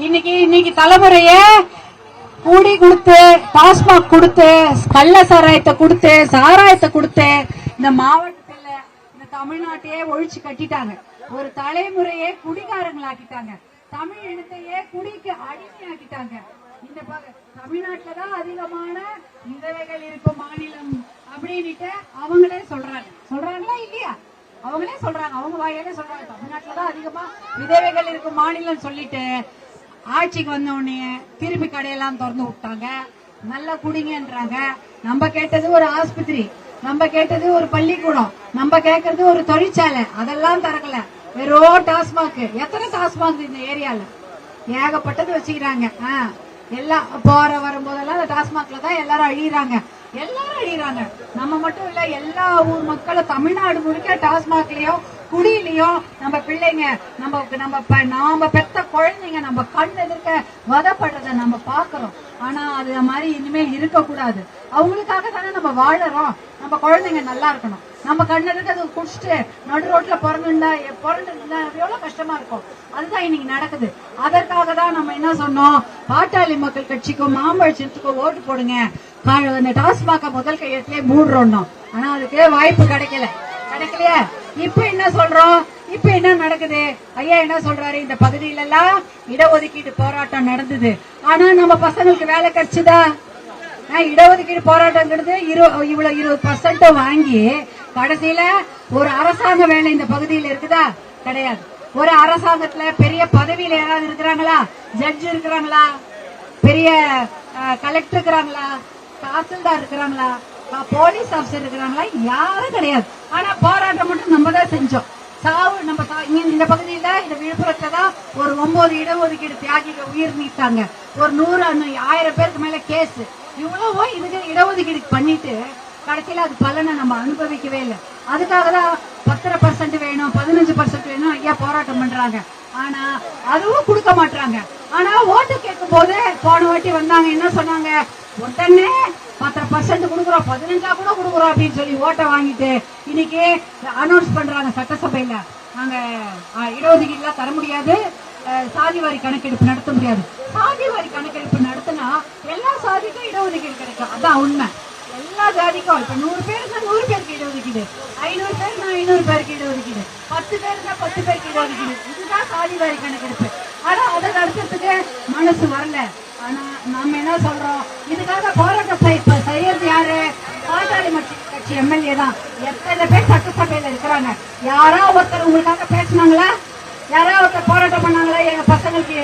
இன்னைக்கு தலைமுறைய கூடி கொடுத்து, டாஸ்மாக் கொடுத்து, கள்ள சாராயத்தை கொடுத்து, சாராயத்தை கொடுத்து இந்த மாவட்டத்துல இந்த தமிழ்நாட்டையே ஒழிச்சு கட்டிட்டாங்க. ஒரு தலைமுறையே குடிகாரங்களாக்கிட்டாங்க. தமிழ் இனத்தையே குடிக்கு அடிமையாக்கிட்டாங்க. இந்த தமிழ்நாட்டுலதான் அதிகமான விதவைகள் இருக்கும் மாநிலம் அப்படின்னுட்டு அவங்களே சொல்றாங்களா இல்லையா? அவங்களே சொல்றாங்க, அவங்க வாயிலே சொல்றாங்க. தமிழ்நாட்டுலதான் அதிகமா விதவைகள் இருக்கும் மாநிலம் சொல்லிட்டு ஆட்சிக்கு வந்த உடனே திருப்பி கடையெல்லாம் திறந்து விட்டாங்க. நல்லா குடிங்கன்றாங்க. நம்ம கேட்டது ஒரு ஆஸ்பத்திரி, நம்ம கேட்டது ஒரு பள்ளிக்கூடம், நம்ம கேட்கறது ஒரு தொழிற்சாலை, அதெல்லாம் திறக்கல. வெறும் டாஸ்மாக். எத்தனை டாஸ்மாக் இந்த ஏரியால? ஏகப்பட்டது வச்சுக்கிறாங்க. எல்லாம் போற வரும்போதெல்லாம் அந்த டாஸ்மாக்ல தான் எல்லாரும் அழியிறாங்க. நம்ம மட்டும் இல்ல, எல்லா ஊர் மக்களும் தமிழ்நாடு முழுக்க டாஸ்மாக்லயும் குடியிலயும் நம்ம பிள்ளைங்க, நம்ம பெத்த குழந்தைங்க நம்ம கண் எதிர்க்க வதப்படுறத நம்ம பாக்குறோம். ஆனா அது மாதிரி இனிமேல் இருக்க கூடாது. அவங்களுக்காக தானே நம்ம வாழறோம். நம்ம குழந்தைங்க நல்லா இருக்கணும். நம்ம கண்ணெடுக்க அது குடிச்சிட்டு நடு ரோட்ல பிறந்துருந்தா எவ்வளவு கஷ்டமா இருக்கும். அதுதான் இன்னைக்கு நடக்குது. அதற்காக தான் நம்ம என்ன சொன்னோம், பாட்டாளி மக்கள் கட்சிக்கும் மாம்பழத்துக்கும் ஓட்டு போடுங்க, டாஸ்மாக முதல் கையெழுத்திலே மூடுறோம். ஆனா அதுக்கு வாய்ப்பு கிடைக்கலையா? இப்ப என்ன சொல்றோம்? இப்ப என்ன நடக்குது? ஐயா என்ன சொல்றாரு, இந்த பகுதியில எல்லாம் இடஒதுக்கீடு போராட்டம் நடந்தது, ஆனா நம்ம பசங்களுக்கு வேலை கிடைச்சுதா? இடஒதுக்கீடு போராட்டங்கிறது இவ்வளவு 20% வாங்கி கடைசியில ஒரு அரசாங்க வேலை இந்த பகுதியில் இருக்குதா? கிடையாது. ஒரு அரசாங்கத்துல பெரிய பதவியில யாராவது இருக்கிறாங்களா? ஜட்ஜ் இருக்கிறாங்களா? பெரிய கலெக்டர் இருக்கிறாங்களா? தாசில்தார் இருக்கிறாங்களா? போலீஸ் ஆபீசர் இருக்கிறாங்களா? யாரும் கிடையாது. ஆனா போராட்டம் மட்டும் நம்ம தான் செஞ்சோம். நம்ம இந்த பகுதியில இந்த விழுப்புரத்துல தான் ஒரு 9 இடஒதுக்கீடு தியாகிகள் உயிர் நீத்தாங்க. ஒரு 100-1000 பேருக்கு மேல கேஸ். இவ்வளவோ இதுக்கு இடஒதுக்கீடு பண்ணிட்டு கடைசியில அது பலனை நம்ம அனுபவிக்கவே இல்லை. அதுக்காக தான் 10% வேணும், 15% வேணும் ஐயா போராட்டம் பண்றாங்க. ஆனா அதுவும் கொடுக்க மாட்டாங்க. ஆனா ஓட்டு கேட்கும் போது போன வாட்டி வந்தாங்க, என்ன சொன்னாங்க, உடனே 10% கொடுக்குறோம், 15 கூட கொடுக்குறோம் அப்படின்னு சொல்லி ஓட்டை வாங்கிட்டு இன்னைக்கு அனௌன்ஸ் பண்றாங்க சட்டசபையில, நாங்க இடஒதுக்கீடு தர முடியாது, சாதி வாரி கணக்கெடுப்பு நடத்த முடியாது. சாதி வாரி கணக்கெடுப்பு நடத்தினா எல்லா சாதிக்கும் இடஒதுக்கீடு கிடைக்கும். அதான் உண்மை. எல்லா ஜாதிக்கும் இப்ப 100 பேருக்கு 100 பேருக்கு இடஒதுக்கீடு, 500 பேருக்கு 500 பேருக்கு இடஒதுக்கீடு, 10 பேருக்கு 10 பேருக்கு இடஒதுக்கீடு. இதுதான் சாதி வாரி கணக்கெடுப்பு. ஆனா அதை நடத்துறதுக்கு மனசு வரல. ஆனா நாம என்ன சொல்றோம், இதுக்காக போராட்டம் செய்யறது யாரு? பாட்டாளி கட்சி எம்எல்ஏ தான். எத்தனை பேர் சட்டசபையில இருக்கிறாங்க? யாரோ ஒருத்தர் உங்களுக்காக பேசினாங்களா? யாராவது ஒருத்தர் போராட்டம் பண்ணாங்களா? எங்க பசங்களுக்கு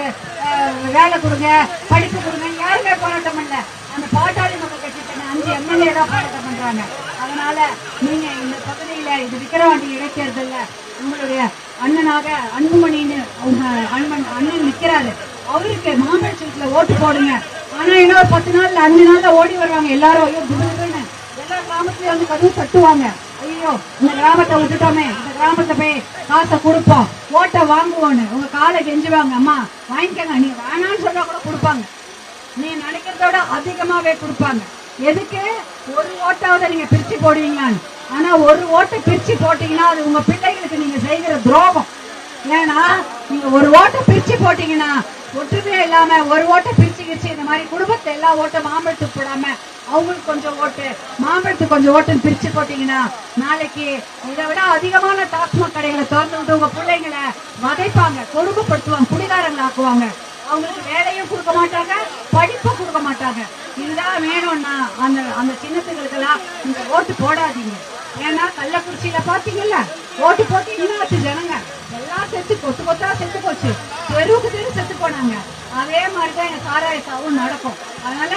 வேலை கொடுங்க, படிப்பு கொடுங்க. யாருமே போராட்டம் பண்ணல. அந்த பாட்டாளி மக்கள் கட்சி 5 எம்எல்ஏ தான் போராட்டம் பண்றாங்க. அதனால நீங்க இந்த பகுதியில இது விக்கிரவாண்டி இடைத்தேர்தல்ல உங்களுடைய அண்ணனாக அன்புமணின்னு அவங்க அண்ணன் நிக்கிறாரு, அவருக்கு மாம்பழத்துல ஓட்டு போடுங்க. ஆனா இன்னொரு 10 நாள்ல 5 நாள்ல ஓடி வருவாங்க எல்லாரும். ஐயோ குடுகுடுன்னு எல்லா கிராமத்துலயும் வந்து கதவு தட்டுவாங்க. ஐயோ இந்த கிராமத்தை விட்டுட்டோமே, இந்த கிராமத்தை போய் காசை கொடுப்போம், ஓட்டை வாங்குவோன்னு உங்க காலை கெஞ்சுவாங்க. அம்மா வாங்கிக்கங்க, நீ வேணான்னு சொன்னா கூட கொடுப்பாங்க. நீ நினைக்கிறதோட அதிகமாவே கொடுப்பாங்க. எதுக்கு? ஒரு ஓட்டாவது நீங்க பிரிச்சு போடுவீங்களான்னு. ஆனா ஒரு ஓட்டை பிரிச்சு போட்டீங்கன்னா அது உங்க பிள்ளைகளுக்கு நீங்க செய்கிற துரோகம். ஏன்னா நீங்க ஒரு ஓட்டை பிரிச்சு போட்டீங்கன்னா ஒற்றுமையா இல்லாம ஒரு ஓட்டை பிரிச்சு இந்த மாதிரி குடும்பத்தை எல்லா ஓட்டை மாம்பழத்துக்கு போடாம அவங்களுக்கு கொஞ்சம் ஓட்டு, மாம்பழத்துக்கு கொஞ்சம் ஓட்டுன்னு பிரிச்சு போட்டீங்கன்னா நாளைக்கு இதை விட அதிகமான டாஸ்மாக் கடைகளை திறந்து விட்டு உங்க பிள்ளைங்களை வதைப்பாங்க, கொடுமைப்படுத்துவாங்க, குடிகாரங்களை ஆக்குவாங்க. அவங்களுக்கு வேலையும் கொடுக்க மாட்டாங்க, படிப்பும் கொடுக்க மாட்டாங்க. இதுதான் வேணும்னா அந்த சின்னத்துகளுக்கெல்லாம் நீங்க ஓட்டு போடாதீங்க. ஏன்னா கள்ளக்குறிச்சியில பாத்தீங்கல்ல, ஓட்டு போட்டீங்கன்னா ஜனங்க எல்லாம் செத்து கொத்தா செத்து போச்சு, தெரு செத்து போனாங்க. அதே மாதிரிதான் எங்க சாராயசாவும் நடக்கும். அதனால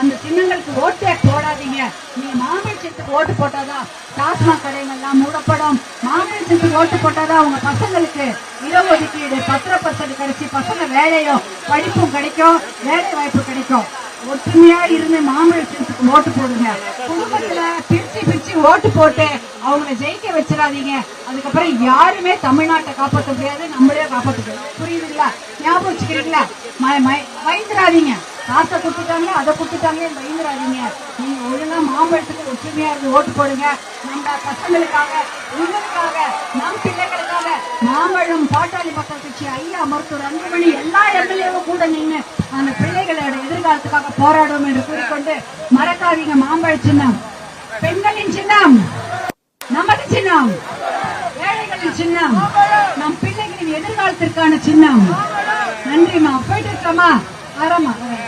அந்த சின்னங்களுக்கு ஓட்டே போடாதீங்க. நீங்க மாம்பழத்துக்கு ஓட்டு போட்டாதான் டாஸ்மாக் கடைகள்லாம் மூடப்படும். மாம்பழத்துக்கு ஓட்டு போட்டாதான் உங்க பசங்களுக்கு இடஒதுக்கீடு 10% கிடைச்சி பசங்க வேலையும் படிப்பும் கிடைக்கும், வேலை வாய்ப்பு கிடைக்கும். ஒற்றுமையா இருந்து மாம்பழத்துக்கு ஓட்டு போடுங்க. குடும்பத்துல பிரிச்சு ஓட்டு போட்டு அவங்களை ஜெயிக்க வச்சிடாதீங்க. அதுக்கப்புறம் யாருமே தமிழ்நாட்டை காப்பாற்ற முடியாது, நம்மளே காப்பாற்ற முடியாது. புரியுதுங்களா? ஞாபகம் வச்சுக்கிறீங்களா? பயந்துடாதீங்க. காசை கொடுத்துட்டாங்க, அதை கொடுத்துட்டாங்க பயந்துடாதீங்க. நீங்க ஒழுங்கா மாம்பழத்துக்கு ஒற்றுமையா இருந்து ஓட்டு போடுங்க. நம்ம பசங்களுக்காக, உங்களுக்காக, நம் பிள்ளைகளுக்காக மாம்பழம் பாட்டாளி மக்கள் கட்சி ஐயா மருத்துவர் அன்புமணி எல்லா எம்எல்ஏவும் கூட நின்று அந்த பிள்ளைகளோட எதிர்காலத்துக்காக போராடும் என்று கூறிக்கொண்டு, மறக்காதீங்க மாம்பழ சின்னம் பெண்களின் சின்னம், நமது சின்னம் ஏழைகளின் சின்னம், நம் பிள்ளைகளின் எதிர்காலத்திற்கான சின்னம். நன்றிமா. போயிட்டு இருக்கமா? வரமா?